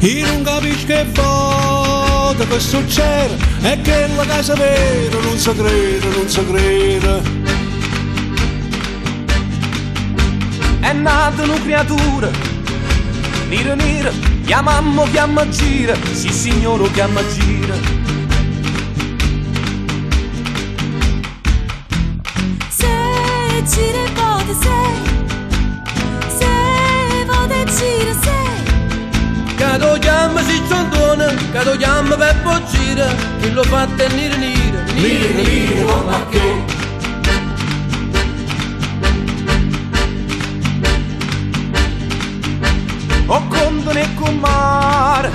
Io non capisco che volta che succede, è che la casa vera non si crede, non si crede. È nata una creatura, nera nera, chiamammo chiama gira, sì signore chiama gira. Se gira e vote se vote e gira se. Cado chiama si ciondona, cado chiama Peppo gira, che lo fa tenere nera, nera, nera, come che. O conto né con mare,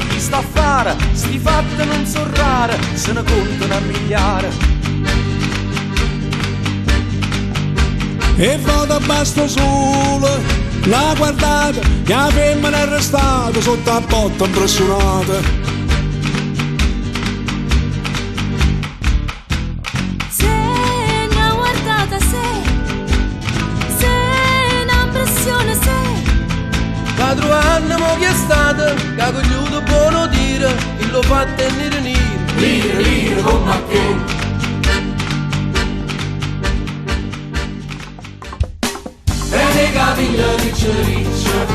chi sta a fare, sti fatti non so rare, se ne contano a migliaia. E vado a basto solo, la guardate, che la femmina è restata sotto la botta impressionata. Quattro anni mo che è stata, che ha cogliuto buono dire, che lo fa tenere nero, nero, nero, come che. Prende capiglia riccia riccia,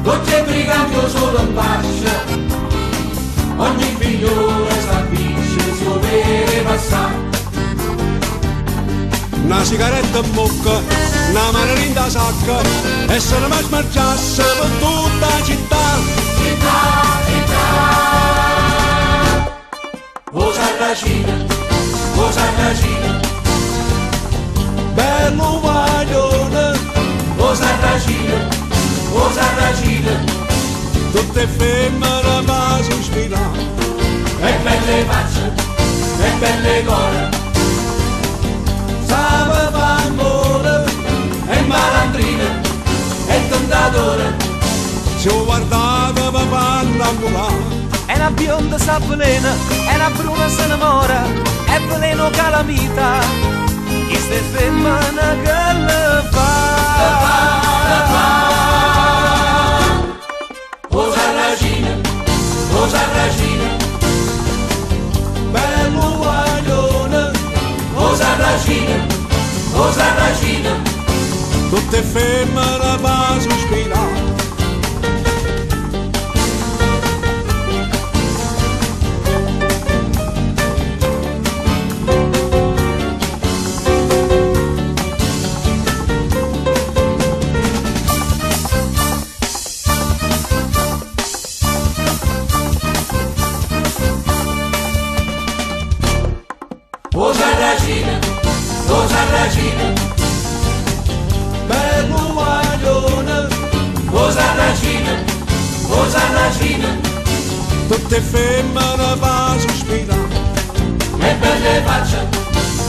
gocce brigando solo in fascia, ogni figliolo s'avvisce, si vede passare. Una sigaretta in bocca, una mano in da sacca, e se ne va smargiasse per tutta la città. Città, città, o sarracina, Bello guaglione, o sarracina, tutte femmine va a sospirare. e belle facce, e belle core. Sape fa amore, E malandrina, e tentatore, se ho guardato per farla annulare. È una bionda s'avvelena, è una bruna se innamora, è veleno calamita, chi ste femmina che le fa. o sarracina, Bello guaglione, o sarracina, tutte femmine va a sospirare. o sarracina, Bello guaglione, o sarracina, tutte femmine va a sospirare. e belle facce,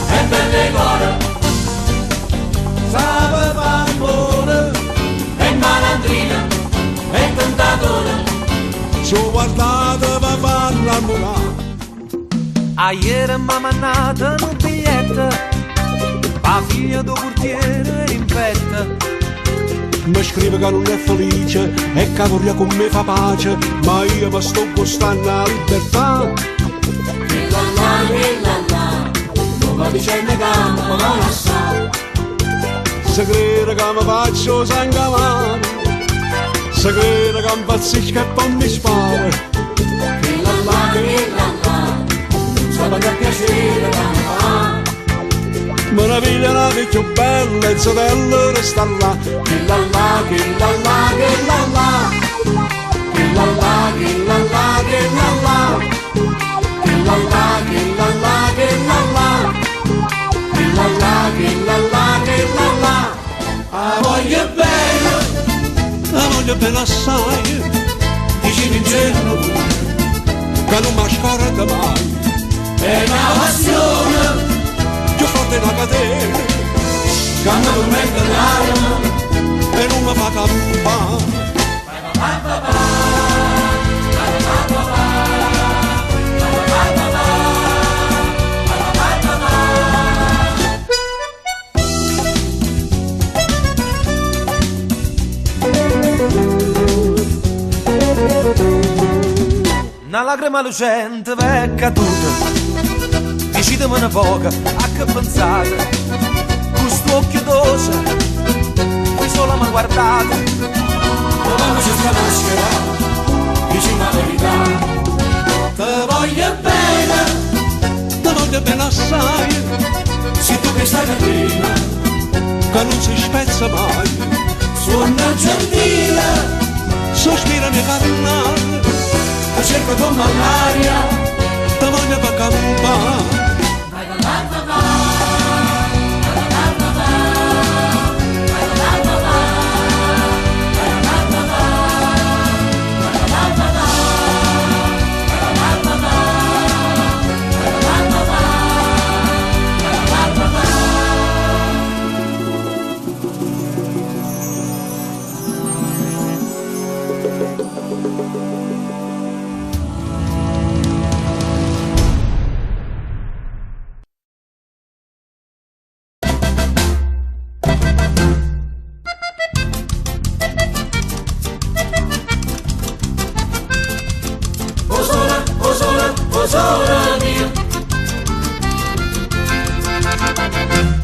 e belle core. Sape fa amore, E malandrina, e tentatore, se ho guardato per farla annulare. A ieri m'ha mandato un biglietto, la figlia del portiere in fetta. Mi scrive che non è felice e che vorrà con me fa pace, ma io mi sto gustando la libertà. non va dicendo che non lo sa. Se crede che mi faccio sangamare, se crede che impazzisco e poi mi spara. non so che piacere che mi fa. Meraviglia la di più bella e sorella resta là. Chillalla, chillalla, chillalla, chillalla, chillalla, chillalla, chillalla, chillalla, chillalla, chillalla, chillalla, chillalla. La voglio bene, La voglio bene assai, dici l'ingenuo pure, che non mi scorda mai. è una passione, Più forte una catena che mi tormenta l'anima. e non mi fa campare. Una lacrima lucente è caduta, decidemene poca a che pensate. Questo occhio d'osa, qui solo mi guardate. Quando c'è sta maschera, dici la verità. Te voglio bene assai. Se tu che stai carina, che non si spezza mai, suona gentile, sospira di carnale, ti cerco come l'aria. te voglio per campare.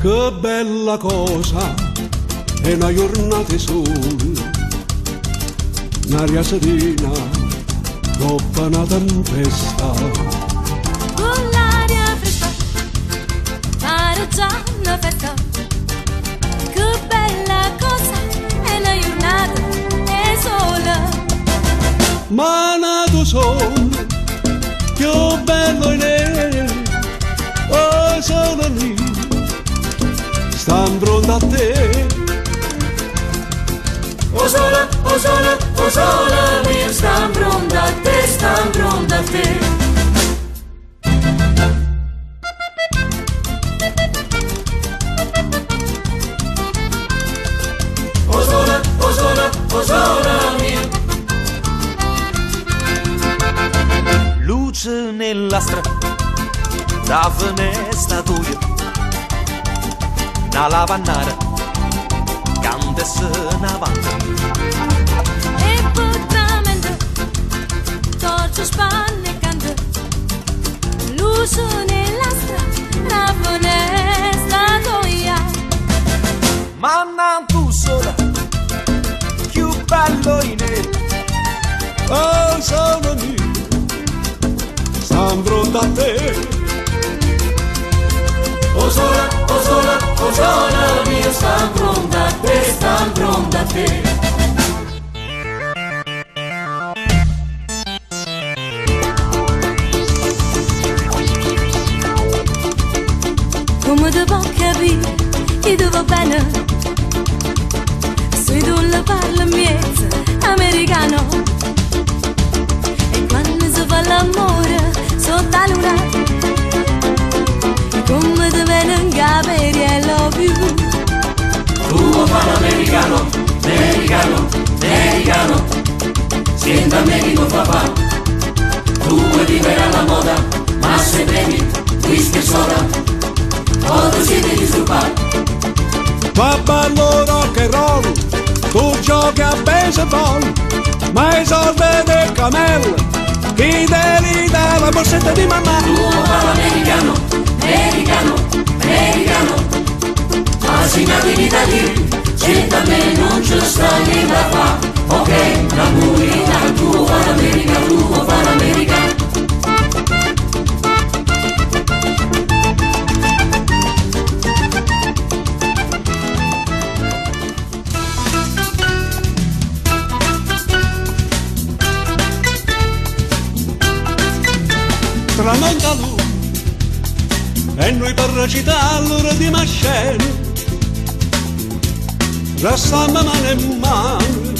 Che bella cosa è una giornata sole, un'aria serena dopo una tempesta. Con l'aria fresca, fare già una festa. Che bella cosa è una giornata e sola. Ma nato sole, più bello in nero, oh sono lì, stanno pronto a te. oh sola mia, stan pronta a te, stan pronta a te. Oh sola mia. Luce nella strada, da finestra tua, una lavannara, canta se ne va. E potamente, torce spanne e canta. Luce nella strada, la finestra tua. Ma non tu sola, più bello in nero. Oh sono lì, stanno pronto a te. Oh sola mia, stan pronta a te, stan pronta a te. Come devo capire che devo bene, se tu la parli miezza americano. E quando si fa l'amore sotto la luna, come te viene capire e love you. Tu fa l'americano, americano, americano. Sienta me che tuo papà. Tu vuoi vivere alla moda, ma se bevi whisky e soda, o tu siete disturbati. Va ballo rock and roll, tu giochi a baseball, ma i soldi del cammello, chi te li dà la borsetta di mamma? Tu fa l'americano, americano, americano. Ma se nati in Italia, sienta me non ci sta niente da fa. Ok, la comunità, tu fa l'americano, tu fa l'americano. Tramonta lui e noi per recitare l'ora di mascena restiamo mano in mano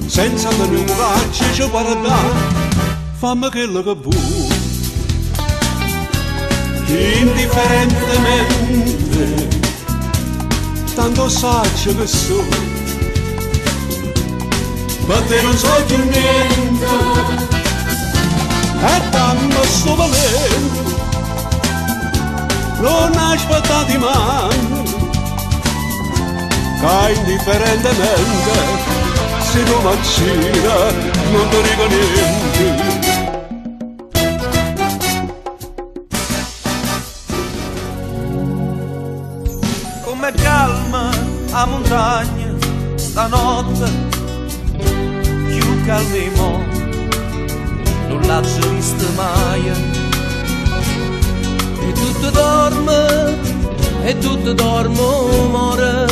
senza tenerci ci guardare, fammi quello che vuoi indifferentemente, tanto saggio che so, ma te non so più niente. E tanto sto valendo, non aspettati mai, che indifferentemente se tu vaccina non ti dico niente. l'azzo visto mai. E tutto dorme, e tutto dormo muore,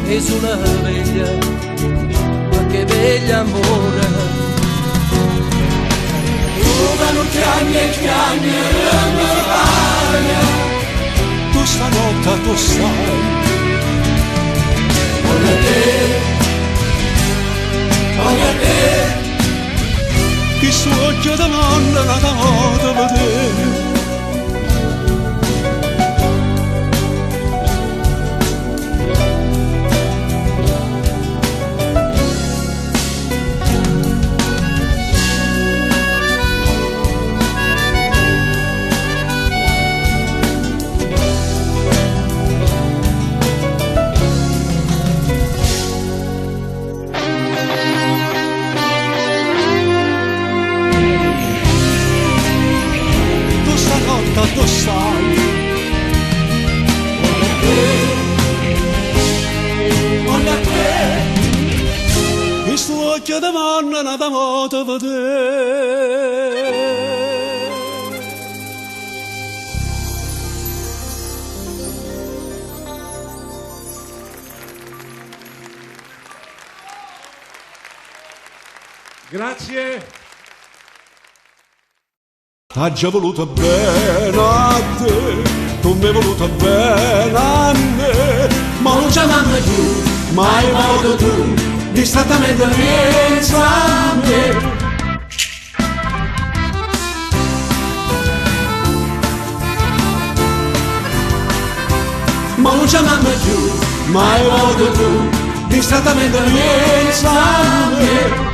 e sulla veglia, perché veglia amore. Come non chiami e chiami la mia paglia, tu stanotte tu sai, voglio te, che su occhio da nonna nata modo vedere. Tu sai, voglio te, che sto occhio da manna nata moto vedere. Grazie. T'ha già voluto bene a te, tu mi hai voluto bene a me, ma non ci amanno più, mai modo tu, distrattamente pensa a me. Ma non ci amanno più, mai modo tu, distrattamente pensa a me.